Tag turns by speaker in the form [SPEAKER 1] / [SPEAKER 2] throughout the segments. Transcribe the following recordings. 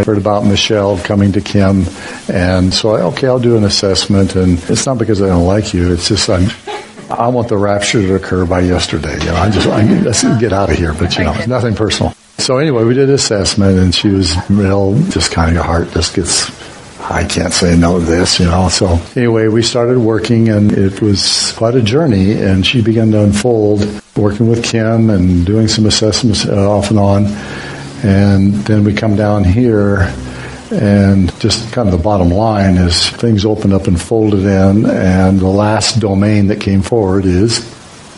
[SPEAKER 1] heard about Michelle coming to Kim, and so I'll do an assessment, and it's not because I don't like you, it's just I want the rapture to occur by yesterday. Let's get out of here, but it's nothing personal. So anyway, we did an assessment, and she was real, just kind of your heart just gets, I can't say no to this, So anyway, we started working, and it was quite a journey, and she began to unfold, working with Kim and doing some assessments off and on. And then we come down here, and just kind of the bottom line is things opened up and folded in, and the last domain that came forward is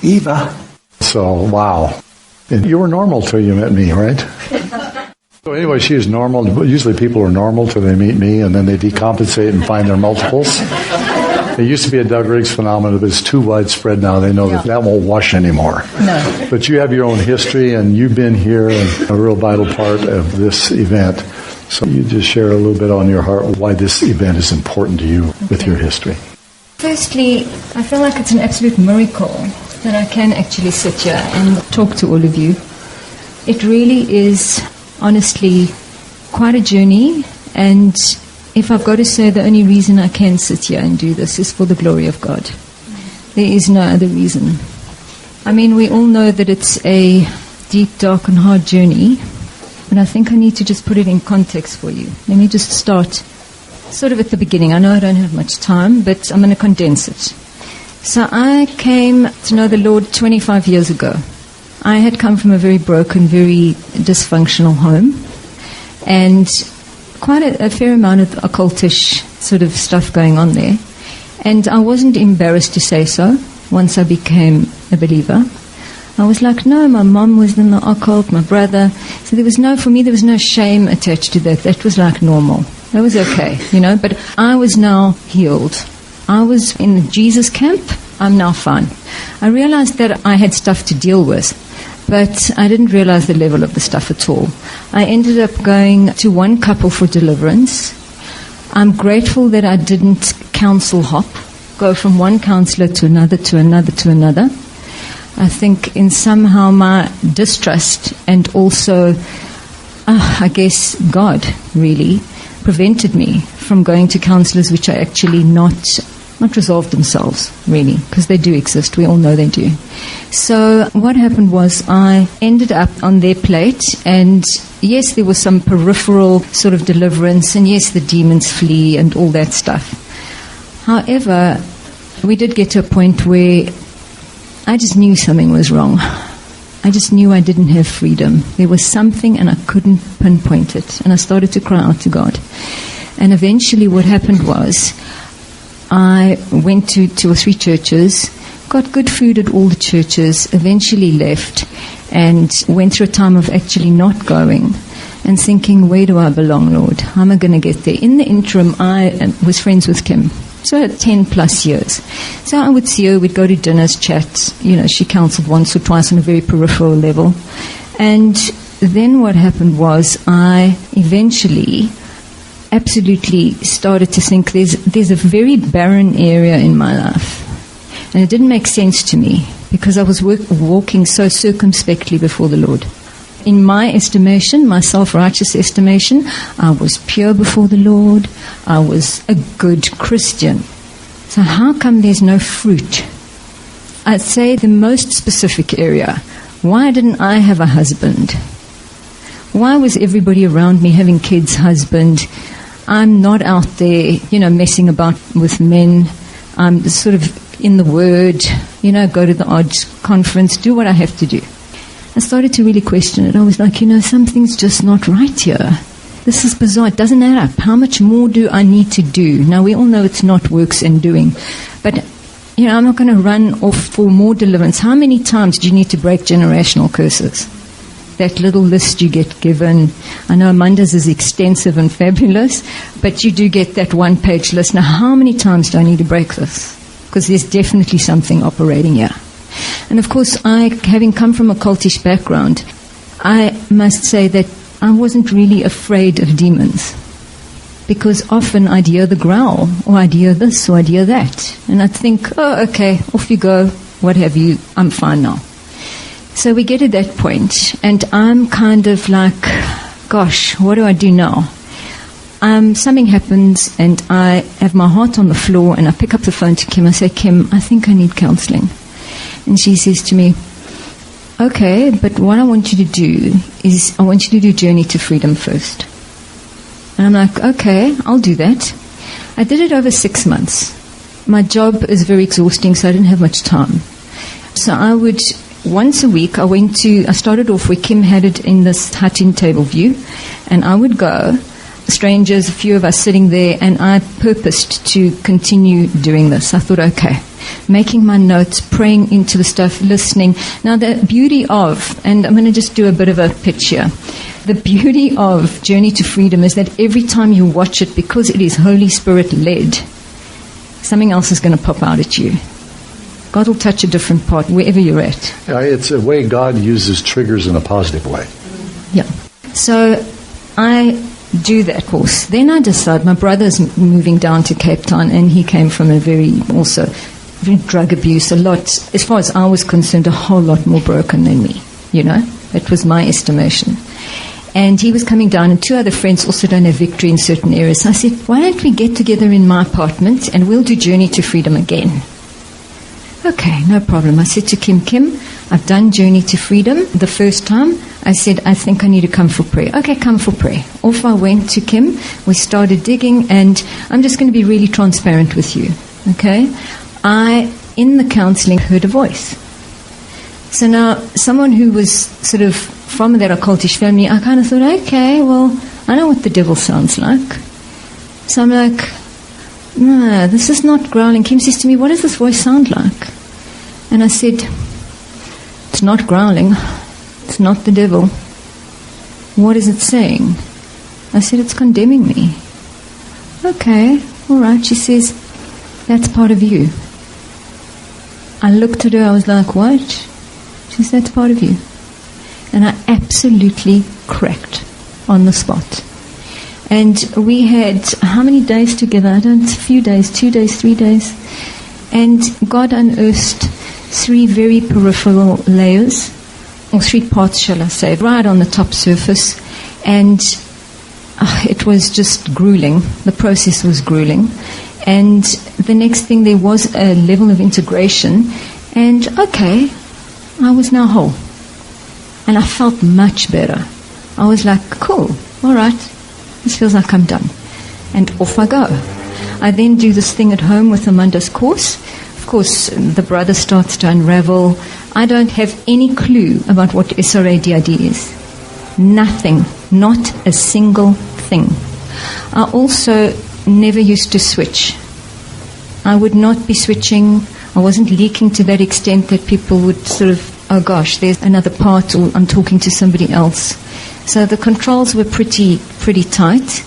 [SPEAKER 1] Eva. So, wow. And you were normal till you met me, right? So anyway, she is normal. Usually people are normal till they meet me, and then they decompensate and find their multiples. It used to be a Doug Riggs phenomenon, but it's too widespread now. They know that won't wash anymore. No. But you have your own history, and you've been here and a real vital part of this event. So you just share a little bit on your heart why this event is important to you with your history.
[SPEAKER 2] Firstly, I feel like it's an absolute miracle that I can actually sit here and talk to all of you. It really is, honestly, quite a journey, and if I've got to say, the only reason I can sit here and do this is for the glory of God. There is no other reason. I mean, we all know that it's a deep, dark and hard journey, but I think I need to just put it in context for you. Let me just start sort of at the beginning. I know I don't have much time, but I'm going to condense it. So I came to know the Lord 25 years ago. I had come from a very broken, very dysfunctional home, and quite a fair amount of occultish sort of stuff going on there. And I wasn't embarrassed to say so once I became a believer. I was like, no, my mom was in the occult, my brother. So for me, there was no shame attached to that. That was like normal. That was okay, but I was now healed. I was in the Jesus camp. I'm now fine. I realized that I had stuff to deal with, but I didn't realize the level of the stuff at all. I ended up going to one couple for deliverance. I'm grateful that I didn't counsel hop, go from one counselor to another, to another, to another. I think in somehow my distrust and also, I guess, God really prevented me from going to counselors which are actually not resolved themselves, really, because they do exist. We all know they do. So what happened was I ended up on their plate, and yes, there was some peripheral sort of deliverance, and yes, the demons flee and all that stuff. However, we did get to a point where I just knew something was wrong. I just knew I didn't have freedom. There was something, and I couldn't pinpoint it. And I started to cry out to God. And eventually what happened was I went to 2 or 3 churches, got good food at all the churches, eventually left, and went through a time of actually not going and thinking, where do I belong, Lord? How am I going to get there? In the interim, I was friends with Kim. So 10 plus years. So I would see her, we'd go to dinners, chat. She counseled once or twice on a very peripheral level. And then what happened was I eventually absolutely started to think there's a very barren area in my life. And it didn't make sense to me because I was walking so circumspectly before the Lord. In my estimation, my self-righteous estimation, I was pure before the Lord. I was a good Christian. So how come there's no fruit? I'd say the most specific area. Why didn't I have a husband? Why was everybody around me having kids, husband? I'm not out there, messing about with men. I'm sort of in the Word, go to the odd conference, do what I have to do. I started to really question it. I was like, something's just not right here. This is bizarre. It doesn't add up. How much more do I need to do? Now, we all know it's not works and doing. But, I'm not going to run off for more deliverance. How many times do you need to break generational curses? That little list you get given. I know Amanda's is extensive and fabulous, but you do get that one-page list. Now, how many times do I need to break this? Because there's definitely something operating here. And of course, having come from a cultish background, I must say that I wasn't really afraid of demons. Because often I'd hear the growl, or I'd hear this, or I'd hear that. And I'd think, oh, okay, off you go, what have you, I'm fine now. So we get to that point, and I'm kind of like, gosh, what do I do now? something happens and I have my heart on the floor and I pick up the phone to Kim. I say, Kim, I think I need counseling. And she says to me, okay, but what I want you to do is I want you to do Journey to Freedom first. And I'm like, okay, I'll do that. I did it over 6 months. My job is very exhausting, so I didn't have much time. So I would, once a week, I started off where Kim had it in this hut in Table View, and I would go, strangers, a few of us sitting there, and I purposed to continue doing this. I thought, okay, making my notes, praying into the stuff, listening. Now the beauty of, and I'm going to just do a bit of a pitch here, the beauty of Journey to Freedom is that every time you watch it, because it is Holy Spirit led, something else is going to pop out at you. God will touch a different part wherever you're at.
[SPEAKER 1] Yeah, it's a way God uses triggers in a positive way.
[SPEAKER 2] Yeah. So I do that course. Then I decide, my brother's moving down to Cape Town, and he came from a very drug abuse, a lot, as far as I was concerned, a whole lot more broken than me, That was my estimation. And he was coming down, and 2 other friends also don't have victory in certain areas. So I said, why don't we get together in my apartment and we'll do Journey to Freedom again? Okay, no problem. I said to Kim, I've done Journey to Freedom the first time. I said, I think I need to come for prayer. Okay, come for prayer. Off I went to Kim. We started digging, and I'm just going to be really transparent with you. Okay? I, in the counseling, heard a voice. So now, someone who was sort of from that occultish family, I kind of thought, okay, well, I know what the devil sounds like. So I'm like, no, this is not growling. Kim says to me, what does this voice sound like? And I said, it's not growling. It's not the devil. What is it saying? I said, it's condemning me. Okay, all right. She says, that's part of you. I looked at her, I was like, what? She said, that's part of you. And I absolutely cracked on the spot. And we had how many days together? A few days, 2 days, 3 days. And God unearthed 3 very peripheral layers, or 3 parts, shall I say, right on the top surface. And it was just grueling. The process was grueling. And the next thing, there was a level of integration. And okay, I was now whole. And I felt much better. I was like, cool, all right, this feels like I'm done. And off I go. I then do this thing at home with Amanda's course. Of course, the brother starts to unravel. I don't have any clue about what SRA DID is. Nothing. Not a single thing. I also never used to switch. I would not be switching. I wasn't leaking to that extent that people would sort of, oh gosh, there's another part, or I'm talking to somebody else. So the controls were pretty tight.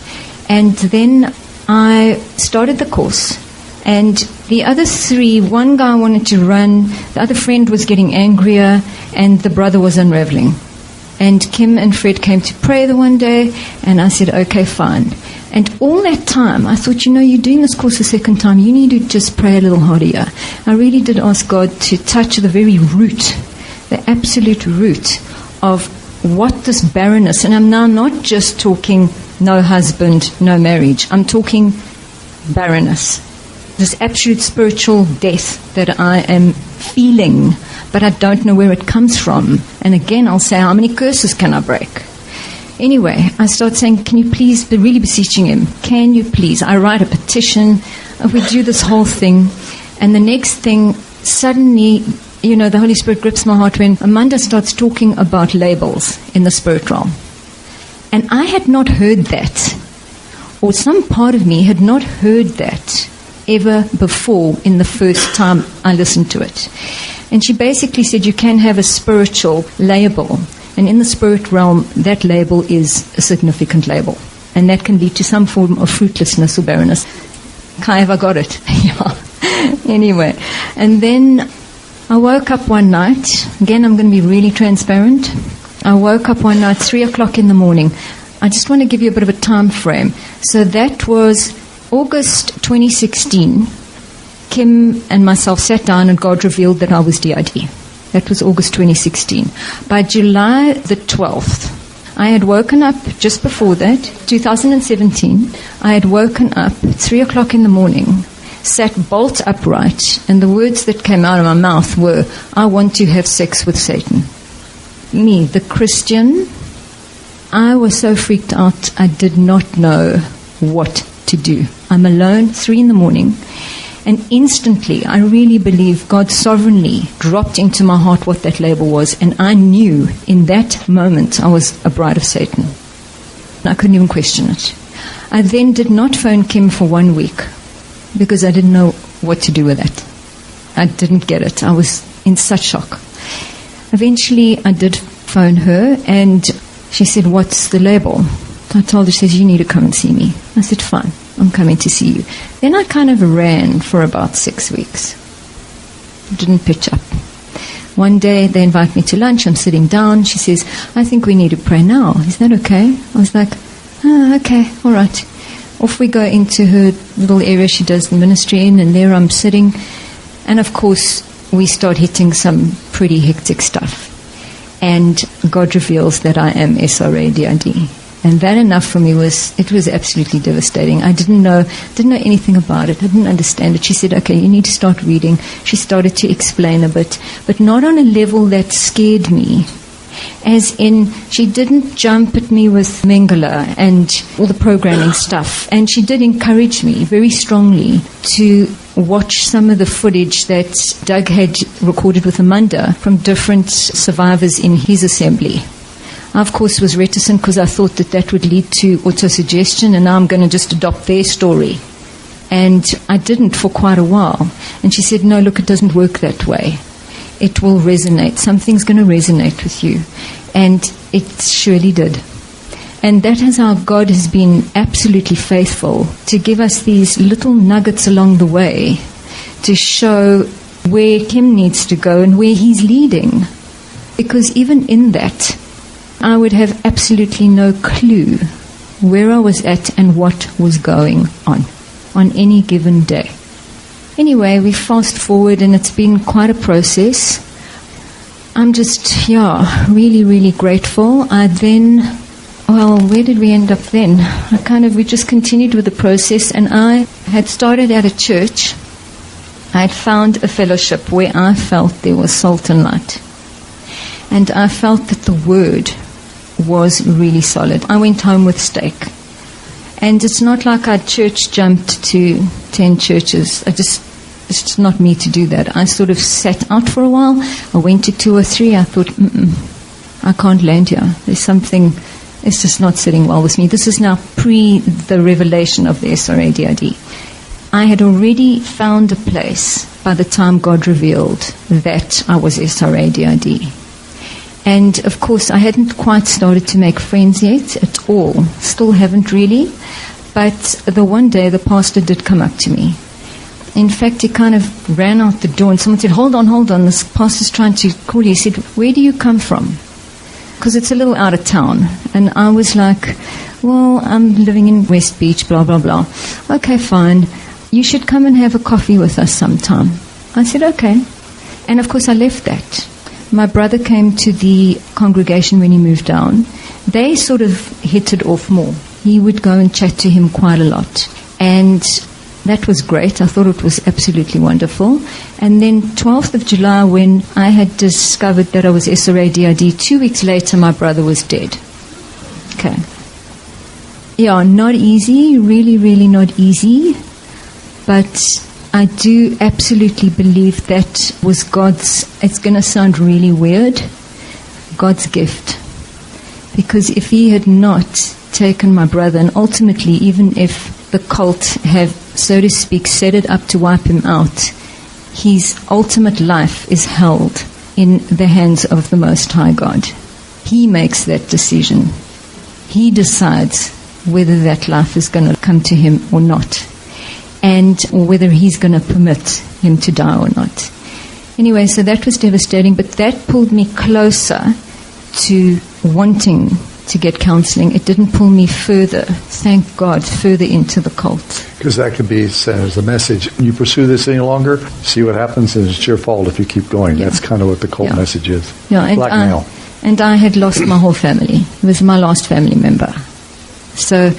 [SPEAKER 2] And then I started the course. And the other 3, one guy wanted to run, the other friend was getting angrier, and the brother was unraveling. And Kim and Fred came to pray the one day, and I said, okay, fine. And all that time, I thought, you're doing this course a second time, you need to just pray a little harder. I really did ask God to touch the very root, the absolute root of what this barrenness, and I'm now not just talking no husband, no marriage, I'm talking barrenness. This absolute spiritual death that I am feeling, but I don't know where it comes from. And again, I'll say, how many curses can I break? Anyway, I start saying, can you please, really beseeching him, can you please? I write a petition, we do this whole thing, and the next thing, suddenly, the Holy Spirit grips my heart when Amanda starts talking about labels in the spirit realm. And I had not heard that, or some part of me had not heard that ever before in the first time I listened to it. And she basically said you can have a spiritual label, and in the spirit realm, that label is a significant label. And that can lead to some form of fruitlessness or barrenness. Kai, have I got it? Yeah. Anyway, and then I woke up one night. Again, I'm going to be really transparent. I woke up one night, 3 o'clock in the morning. I just want to give you a bit of a time frame. So that was August 2016. Kim and myself sat down and God revealed that I was DID. That was August 2016. By July the 12th, I had woken up just before that, 2017. I had woken up 3 o'clock in the morning, sat bolt upright, and the words that came out of my mouth were, I want to have sex with Satan. Me, the Christian, I was so freaked out, I did not know what to do. I'm alone, 3 in the morning, and instantly, I really believe God sovereignly dropped into my heart what that label was, and I knew in that moment I was a bride of Satan. I couldn't even question it. I then did not phone Kim for 1 week because I didn't know what to do with it. I didn't get it. I was in such shock. Eventually, I did phone her, and she said, what's the label? I told her, she says, you need to come and see me. I said, fine, I'm coming to see you. Then I kind of ran for about 6 weeks. Didn't pitch up. One day they invite me to lunch. I'm sitting down. She says, I think we need to pray now. Is that okay? I was like, okay, all right. Off we go into her little area she does the ministry in, and there I'm sitting. And of course, we start hitting some pretty hectic stuff. And God reveals that I am SRA DID. And that enough for me was absolutely devastating. I didn't know anything about it. I didn't understand it. She said, okay, you need to start reading. She started to explain a bit, but not on a level that scared me. As in, she didn't jump at me with Mengele and all the programming stuff. And she did encourage me very strongly to watch some of the footage that Doug had recorded with Amanda from different survivors in his assembly. I, of course, was reticent because I thought that would lead to autosuggestion, and now I'm going to just adopt their story. And I didn't for quite a while. And she said, no, look, it doesn't work that way. It will resonate. Something's going to resonate with you. And it surely did. And that is how God has been absolutely faithful to give us these little nuggets along the way to show where Kim needs to go and where he's leading. Because even in that, I would have absolutely no clue where I was at and what was going on any given day. Anyway, we fast forward, and it's been quite a process. I'm just, really, really grateful. I then, where did we end up then? We just continued with the process, and I had started at a church. I had found a fellowship where I felt there was salt and light. And I felt that the word was really solid. I went home with steak. And it's not like I church jumped to 10 churches. It's just not me to do that. I sort of sat out for a while. I went to 2 or 3. I thought, I can't land here. There's something, it's just not sitting well with me. This is now pre the revelation of the SRA DID. I had already found a place by the time God revealed that I was SRA DID. And of course, I hadn't quite started to make friends yet at all. Still haven't really. But the one day, the pastor did come up to me. In fact, he kind of ran out the door, and someone said, hold on, this pastor's trying to call you. He said, where do you come from? Because it's a little out of town. And I was like, well, I'm living in West Beach, blah, blah, blah. Okay, fine. You should come and have a coffee with us sometime. I said, okay. And of course, I left that. My brother came to the congregation when he moved down. They sort of hit it off more. He would go and chat to him quite a lot. And that was great. I thought it was absolutely wonderful. And then 12th of July, when I had discovered that I was SRA DID, 2 weeks later, my brother was dead. Okay. Yeah, not easy. Really, really not easy. But I do absolutely believe that was God's, it's going to sound really weird, God's gift. Because if he had not taken my brother, and ultimately even if the cult have, so to speak, set it up to wipe him out, his ultimate life is held in the hands of the Most High God. He makes that decision. He decides whether that life is going to come to him or not. And whether he's going to permit him to die or not. Anyway, so that was devastating, but that pulled me closer to wanting to get counseling. It didn't pull me further, thank God, further into the cult.
[SPEAKER 1] Because that could be said as a message. You pursue this any longer, see what happens, and it's your fault if you keep going.
[SPEAKER 2] Yeah.
[SPEAKER 1] That's kind of what the cult message is.
[SPEAKER 2] Yeah, and
[SPEAKER 1] blackmail.
[SPEAKER 2] And I had lost my whole family. He was my last family member. So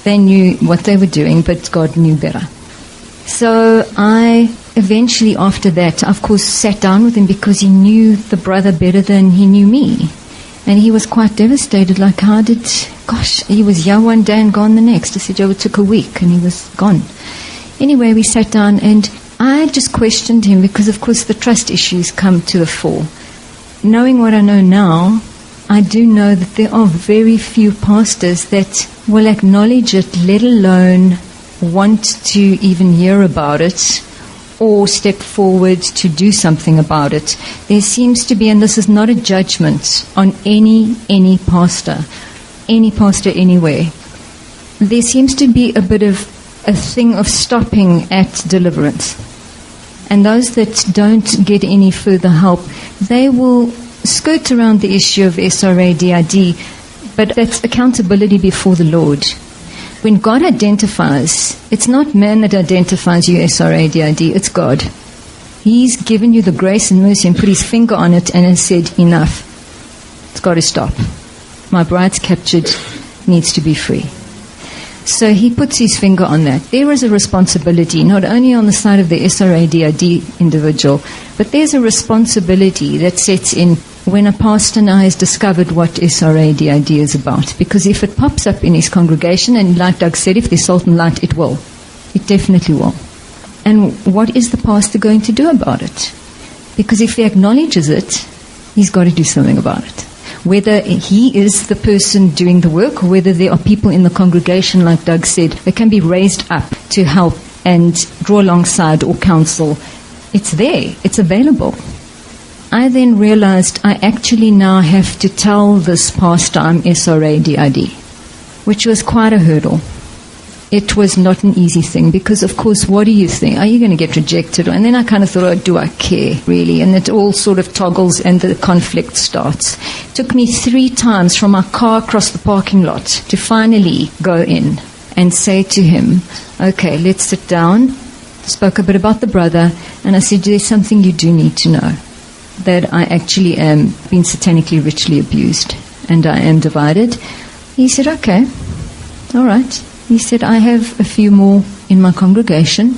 [SPEAKER 2] they knew what they were doing, but God knew better. So I eventually, after that, of course, sat down with him because he knew the brother better than he knew me. And he was quite devastated, like, he was here one day and gone the next. I said, it took a week and he was gone. Anyway, we sat down and I just questioned him because, of course, the trust issues come to the fore. Knowing what I know now, I do know that there are very few pastors that will acknowledge it, let alone want to even hear about it or step forward to do something about it. There seems to be, and this is not a judgment on any pastor anywhere, there seems to be a bit of a thing of stopping at deliverance. And those that don't get any further help, they will skirt around the issue of SRA, DID, but that's accountability before the Lord. When God identifies, it's not man that identifies you SRA, DID, it's God. He's given you the grace and mercy and put his finger on it and has said, enough. It's got to stop. My bride's captured, needs to be free. So he puts his finger on that. There is a responsibility, not only on the side of the SRA, DID individual, but there's a responsibility that sets in when a pastor now has discovered what SRA, DID is about. Because if it pops up in his congregation, and like Doug said, if there's salt and light, it will. It definitely will. And what is the pastor going to do about it? Because if he acknowledges it, he's got to do something about it. Whether he is the person doing the work or whether there are people in the congregation, like Doug said, that can be raised up to help and draw alongside or counsel. It's there. It's available. I then realized I actually now have to tell this pastor I'm SRA DID, which was quite a hurdle. It was not an easy thing because, of course, what do you think? Are you going to get rejected? And then I kind of thought, oh, do I care, really? And it all sort of toggles and the conflict starts. It took me 3 times from my car across the parking lot to finally go in and say to him, okay, let's sit down. Spoke a bit about the brother, and I said, there's something you do need to know, that I actually am being satanically ritually abused and I am divided. He said, okay, all right. He said, I have a few more in my congregation.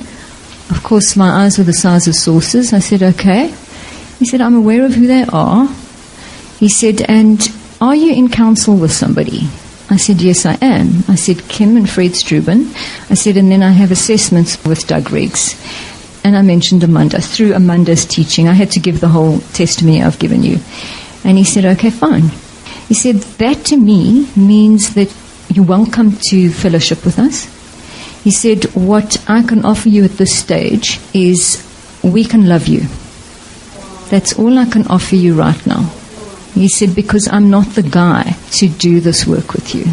[SPEAKER 2] Of course, my eyes were the size of saucers. I said, okay. He said, I'm aware of who they are. He said, and are you in counsel with somebody? I said, yes, I am. I said, Kim and Fred Struben. I said, and then I have assessments with Doug Riggs. And I mentioned Amanda. Through Amanda's teaching, I had to give the whole testimony I've given you. And he said, okay, fine. He said, that to me means that you're welcome to fellowship with us. He said, what I can offer you at this stage is we can love you. That's all I can offer you right now. He said, because I'm not the guy to do this work with you.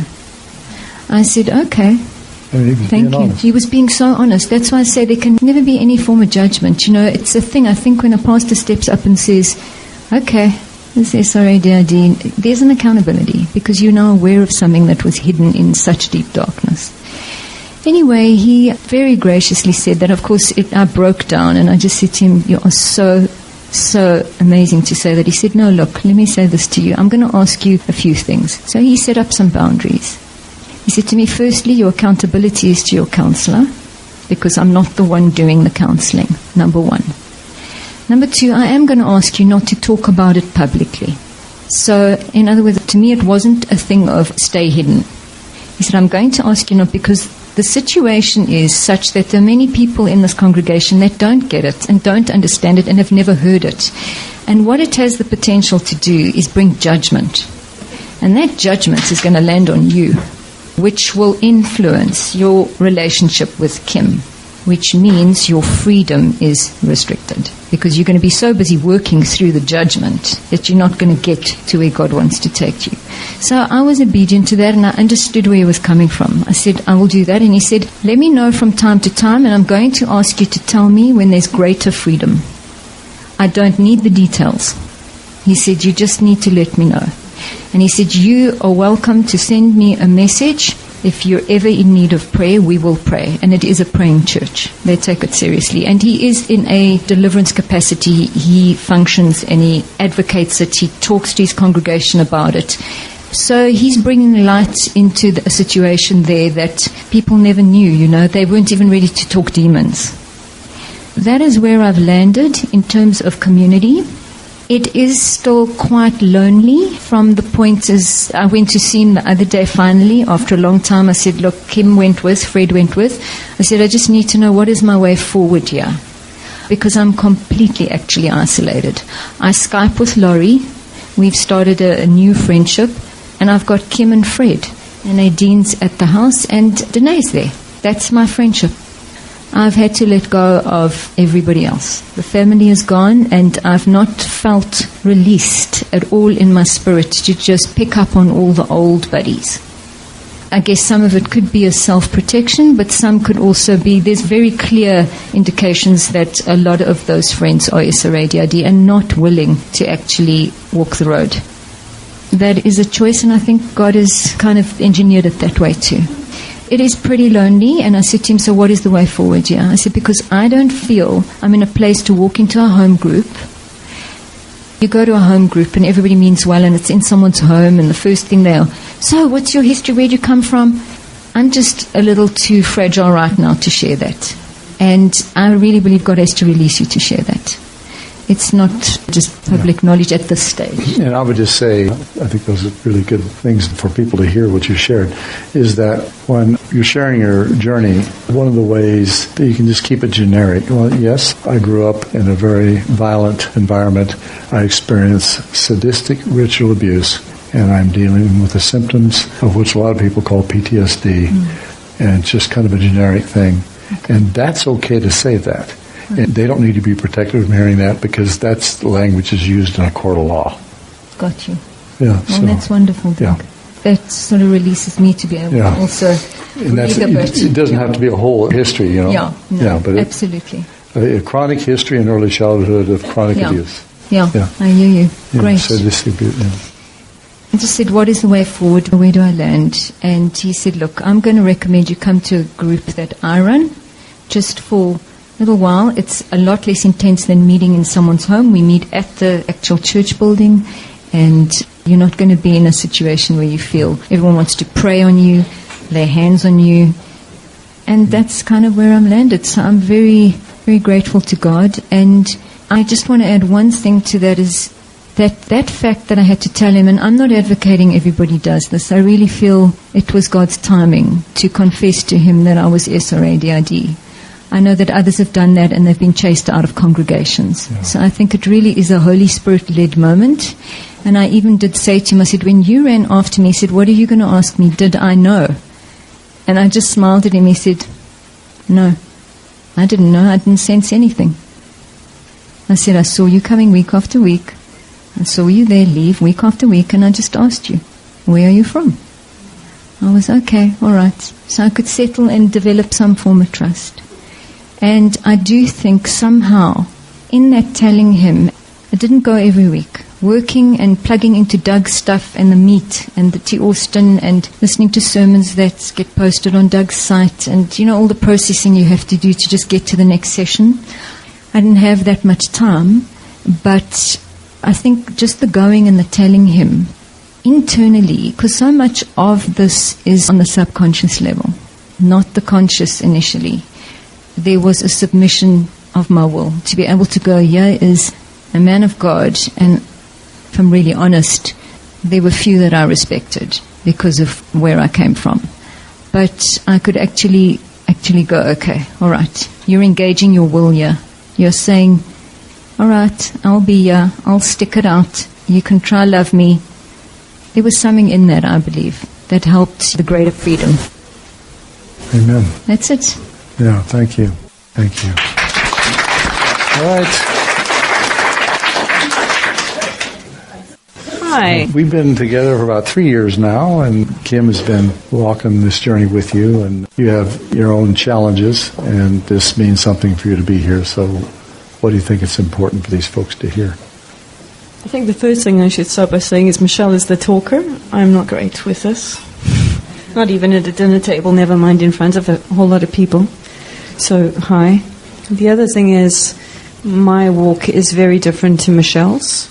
[SPEAKER 2] I said, okay. Thank you. He was being so honest. That's why I say there can never be any form of judgment. You know, it's a thing. I think when a pastor steps up and says, okay, this is SRA DID, there's an accountability because you're now aware of something that was hidden in such deep darkness. Anyway, he very graciously said that, of course, I broke down and I just said to him, you are so amazing to say that. He said, no, look, let me say this to you. I'm going to ask you a few things. So he set up some boundaries. He said to me, firstly, your accountability is to your counselor because I'm not the one doing the counseling, number 1. Number 2, I am going to ask you not to talk about it publicly. So, in other words, to me it wasn't a thing of stay hidden. He said, I'm going to ask you not because the situation is such that there are many people in this congregation that don't get it and don't understand it and have never heard it. And what it has the potential to do is bring judgment. And that judgment is going to land on you, which will influence your relationship with Kim, which means your freedom is restricted because you're going to be so busy working through the judgment that you're not going to get to where God wants to take you. So I was obedient to that and I understood where he was coming from. I said, I will do that. And he said, let me know from time to time and I'm going to ask you to tell me when there's greater freedom. I don't need the details. He said, you just need to let me know. And he said, you are welcome to send me a message if you're ever in need of prayer, we will pray. And it is a praying church. They take it seriously. And he is in a deliverance capacity. He functions and he advocates it. He talks to his congregation about it. So he's bringing light into a situation there that people never knew, you know. They weren't even ready to talk demons. That is where I've landed in terms of community. It is still quite lonely from the point as I went to see him the other day finally. After a long time, I said, look, Kim went with, Fred went with. I said, I just need to know what is my way forward here. Because I'm completely actually isolated. I Skype with Laurie. We've started a new friendship. And I've got Kim and Fred. And Nadine's at the house and Danae's there. That's my friendship. I've had to let go of everybody else. The family is gone, and I've not felt released at all in my spirit to just pick up on all the old buddies. I guess some of it could be a self-protection, but some could also be, there's very clear indications that a lot of those friends are SRA DID and not willing to actually walk the road. That is a choice, and I think God has kind of engineered it that way too. It is pretty lonely, and I said to him, so what is the way forward here? I said, because I don't feel I'm in a place to walk into a home group. You go to a home group and everybody means well and it's in someone's home and the first thing they'll, so what's your history, where'd you come from? I'm just a little too fragile right now to share that. And I really believe God has to release you to share that. It's not just public knowledge at this stage.
[SPEAKER 1] And I would just say, I think those are really good things for people to hear what you shared, is that when you're sharing your journey, one of the ways that you can just keep it generic. Well, yes, I grew up in a very violent environment. I experienced sadistic ritual abuse, and I'm dealing with the symptoms of which a lot of people call PTSD, and it's just kind of a generic thing. And that's okay to say that. And they don't need to be protected from hearing that because that's the language is used in a court of law.
[SPEAKER 2] Got you.
[SPEAKER 1] Yeah.
[SPEAKER 2] Well, that's wonderful.
[SPEAKER 1] Yeah.
[SPEAKER 2] That sort of releases me to be able to also
[SPEAKER 1] and
[SPEAKER 2] read a bit.
[SPEAKER 1] It doesn't have to be a whole history, you know.
[SPEAKER 2] Yeah, no,
[SPEAKER 1] yeah, but
[SPEAKER 2] absolutely.
[SPEAKER 1] A chronic history in early childhood of chronic abuse.
[SPEAKER 2] Yeah, I hear you. Great.
[SPEAKER 1] So this would be,
[SPEAKER 2] I just said, what is the way forward? Where do I land? And he said, look, I'm going to recommend you come to a group that I run just for a little while. It's a lot less intense than meeting in someone's home. We meet at the actual church building, and you're not going to be in a situation where you feel everyone wants to pray on you, lay hands on you. And that's kind of where I'm landed. So I'm very, very grateful to God. And I just want to add one thing to that is that fact that I had to tell him, and I'm not advocating everybody does this. I really feel it was God's timing to confess to him that I was SRA DID. I know that others have done that and they've been chased out of congregations. Yeah. So I think it really is a Holy Spirit-led moment. And I even did say to him, I said, when you ran after me, he said, what are you going to ask me? Did I know? And I just smiled at him. He said, no, I didn't know. I didn't sense anything. I said, I saw you coming week after week. I saw you there leave week after week, and I just asked you, where are you from? I was okay, all right. So I could settle and develop some form of trust. And I do think somehow, in that telling him, it didn't go every week. Working and plugging into Doug's stuff and the meat and the T. Austin and listening to sermons that get posted on Doug's site and, you know, all the processing you have to do to just get to the next session. I didn't have that much time, but I think just the going and the telling him internally, because so much of this is on the subconscious level, not the conscious initially. There was a submission of my will to be able to go, here is a man of God, and if I'm really honest, there were few that I respected because of where I came from. But I could actually go, okay, all right, you're engaging your will here. You're saying, all right, I'll be here, I'll stick it out, you can try love me. There was something in that, I believe, that helped the greater freedom.
[SPEAKER 1] Amen.
[SPEAKER 2] That's it.
[SPEAKER 1] Yeah, thank you. Thank you. All right.
[SPEAKER 3] Hi.
[SPEAKER 1] We've been together for about 3 years now, and Kim has been walking this journey with you, and you have your own challenges, and this means something for you to be here. So what do you think it's important for these folks to hear?
[SPEAKER 3] I think the first thing I should start by saying is Michelle is the talker. I'm not great with this. Not even at a dinner table, never mind in front of a whole lot of people. So, hi. The other thing is, my walk is very different to Michelle's.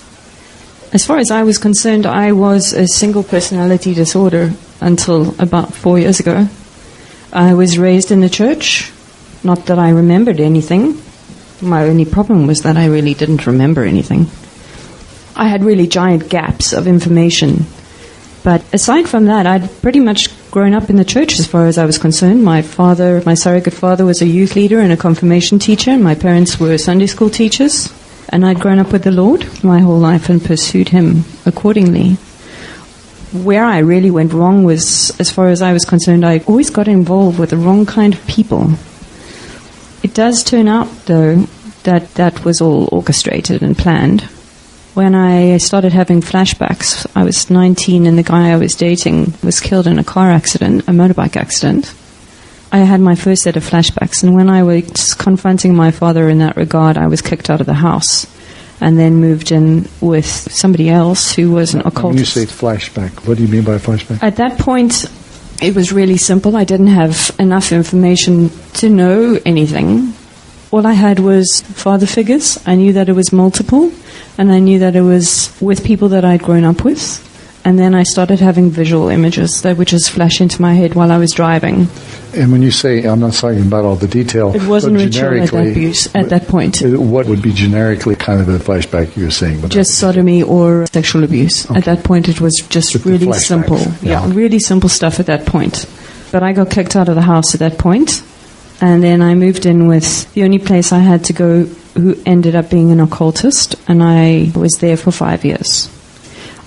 [SPEAKER 3] As far as I was concerned, I was a single personality disorder until about 4 years ago. I was raised in the church. Not that I remembered anything. My only problem was that I really didn't remember anything. I had really giant gaps of information. But aside from that, I'd pretty much grown up in the church as far as I was concerned. My surrogate father was a youth leader and a confirmation teacher, and my parents were Sunday school teachers. And I'd grown up with the Lord my whole life and pursued Him accordingly. Where I really went wrong was, as far as I was concerned, I always got involved with the wrong kind of people. It does turn out, though, that that was all orchestrated and planned. When I started having flashbacks, I was 19 and the guy I was dating was killed in a car accident, a motorbike accident. I had my first set of flashbacks, and when I was confronting my father in that regard, I was kicked out of the house and then moved in with somebody else who was an occultist.
[SPEAKER 1] When you say flashback, what do you mean by flashback?
[SPEAKER 3] At that point, it was really simple. I didn't have enough information to know anything. All I had was father figures. I knew that it was multiple, and I knew that it was with people that I'd grown up with. And then I started having visual images that would just flash into my head while I was driving.
[SPEAKER 1] And when you say, I'm not talking about all the detail,
[SPEAKER 3] it wasn't
[SPEAKER 1] but
[SPEAKER 3] ritual at that point.
[SPEAKER 1] What would be generically kind of a flashback you were saying?
[SPEAKER 3] Just sodomy or sexual abuse. Okay. At that point, it was just really simple. Yeah, really simple stuff at that point. But I got kicked out of the house at that point. And then I moved in with the only place I had to go who ended up being an occultist, and I was there for 5 years.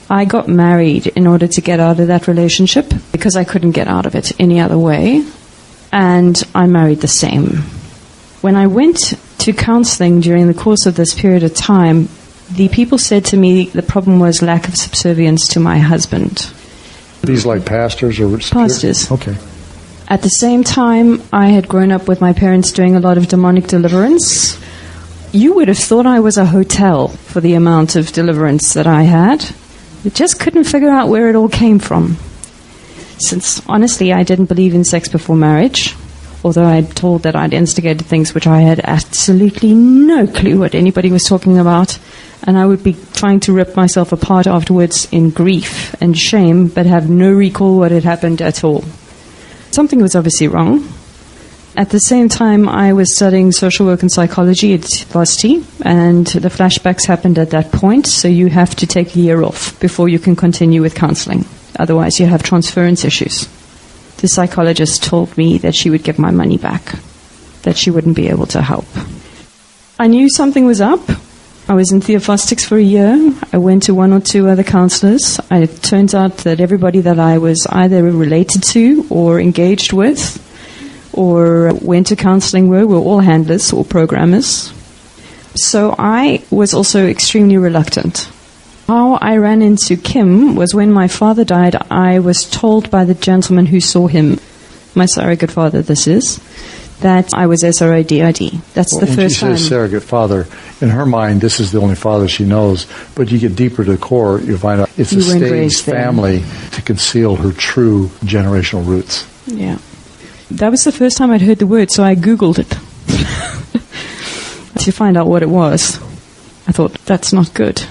[SPEAKER 3] I got married in order to get out of that relationship because I couldn't get out of it any other way, and I married the same. When I went to counseling during the course of this period of time, the people said to me the problem was lack of subservience to my husband.
[SPEAKER 1] These like pastors or
[SPEAKER 3] pastors?
[SPEAKER 1] Okay.
[SPEAKER 3] At the same time, I had grown up with my parents doing a lot of demonic deliverance. You would have thought I was a hotel for the amount of deliverance that I had. I just couldn't figure out where it all came from. Since, honestly, I didn't believe in sex before marriage, although I'd told that I'd instigated things which I had absolutely no clue what anybody was talking about, and I would be trying to rip myself apart afterwards in grief and shame, but have no recall what had happened at all. Something was obviously wrong. At the same time, I was studying social work and psychology at varsity, and the flashbacks happened at that point, so you have to take a year off before you can continue with counseling. Otherwise, you have transference issues. The psychologist told me that she would give my money back, that she wouldn't be able to help. I knew something was up. I was in Theophostics for a year. I went to 1 or 2 other counselors. It turns out that everybody that I was either related to or engaged with or went to counseling were all handlers or programmers. So I was also extremely reluctant. How I ran into Kim was when my father died. I was told by the gentleman who saw him, my surrogate father this is, that I was SRA DID. That's the first time.
[SPEAKER 1] When she says surrogate father, in her mind, this is the only father she knows. But you get deeper to the core, you find out it's a staged family to conceal her true generational roots.
[SPEAKER 3] Yeah. That was the first time I'd heard the word, so I Googled it to find out what it was. I thought, that's not good.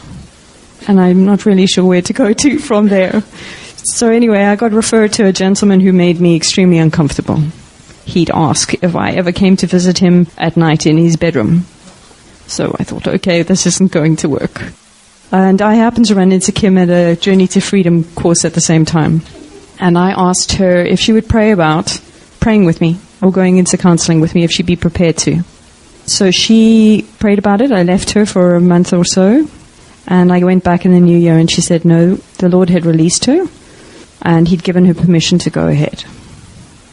[SPEAKER 3] And I'm not really sure where to go to from there. So anyway, I got referred to a gentleman who made me extremely uncomfortable. He'd ask if I ever came to visit him at night in his bedroom. So I thought, okay, this isn't going to work. And I happened to run into Kim at a Journey to Freedom course at the same time. And I asked her if she would pray about praying with me or going into counseling with me, if she'd be prepared to. So she prayed about it. I left her for a month or so. And I went back in the new year and she said no, the Lord had released her and He'd given her permission to go ahead.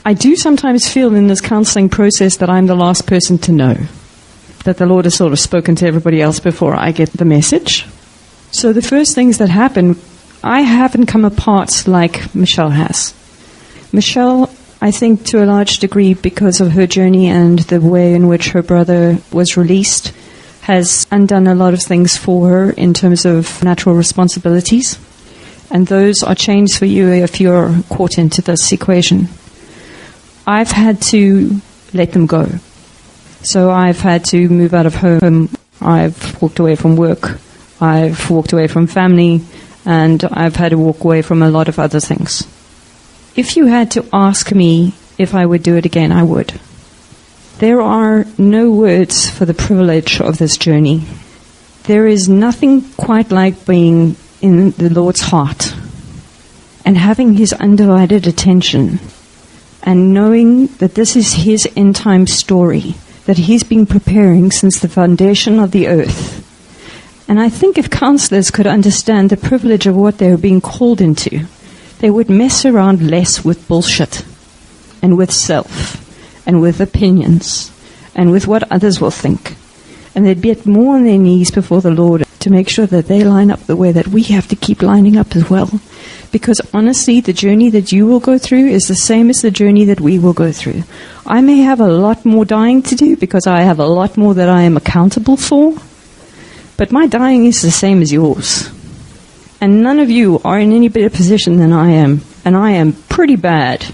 [SPEAKER 3] I do sometimes feel in this counseling process that I'm the last person to know, that the Lord has sort of spoken to everybody else before I get the message. So the first things that happen, I haven't come apart like Michelle has. Michelle, I think to a large degree because of her journey and the way in which her brother was released, has undone a lot of things for her in terms of natural responsibilities. And those are chains for you if you're caught into this equation. I've had to let them go. So I've had to move out of home. I've walked away from work. I've walked away from family. And I've had to walk away from a lot of other things. If you had to ask me if I would do it again, I would. There are no words for the privilege of this journey. There is nothing quite like being in the Lord's heart and having His undivided attention and knowing that this is His end-time story that He's been preparing since the foundation of the earth. And I think if counselors could understand the privilege of what they're being called into, they would mess around less with bullshit and with self and with opinions and with what others will think. And they'd get more on their knees before the Lord to make sure that they line up the way that we have to keep lining up as well. Because honestly, the journey that you will go through is the same as the journey that we will go through. I may have a lot more dying to do because I have a lot more that I am accountable for. But my dying is the same as yours. And none of you are in any better position than I am. And I am pretty bad.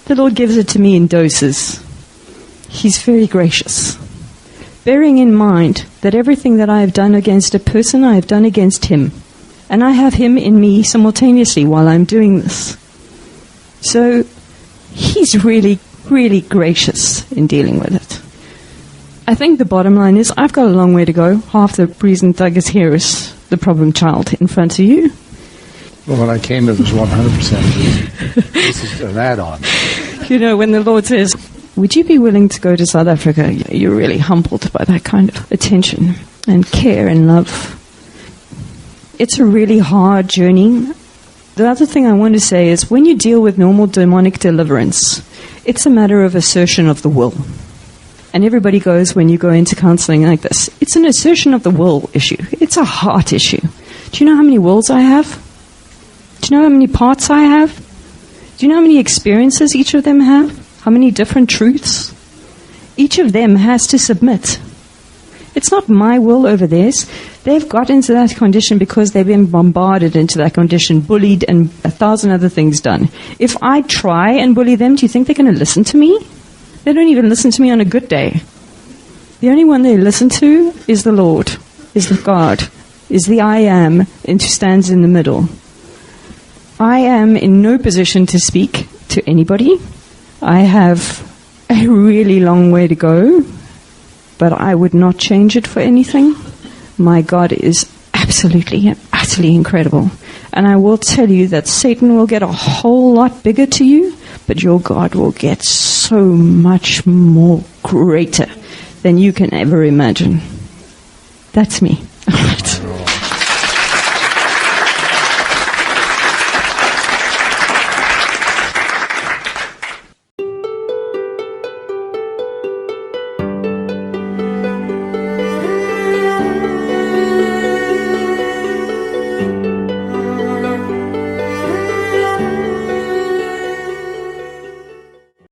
[SPEAKER 3] The Lord gives it to me in doses. He's very gracious. Bearing in mind that everything that I have done against a person, I have done against Him. And I have Him in me simultaneously while I'm doing this. So He's really, really gracious in dealing with it. I think the bottom line is I've got a long way to go. Half the reason Doug is here is the problem child in front of you.
[SPEAKER 1] Well, when I came, it was 100%. This is an add-on.
[SPEAKER 3] You know, when the Lord says, would you be willing to go to South Africa? You're really humbled by that kind of attention and care and love. It's a really hard journey. The other thing I want to say is when you deal with normal demonic deliverance, it's a matter of assertion of the will. And everybody goes when you go into counseling like this, it's an assertion of the will issue. It's a heart issue. Do you know how many wills I have? Do you know how many parts I have? Do you know how many experiences each of them have? How many different truths? Each of them has to submit. It's not my will over theirs. They've got into that condition because they've been bombarded into that condition, bullied, and 1,000 other things done. If I try and bully them, do you think they're going to listen to me? They don't even listen to me on a good day. The only one they listen to is the Lord, is the God, is the I am, and who stands in the middle. I am in no position to speak to anybody. I have a really long way to go, but I would not change it for anything. My God is absolutely and utterly incredible. And I will tell you that Satan will get a whole lot bigger to you, but your God will get so much more greater than you can ever imagine. That's me.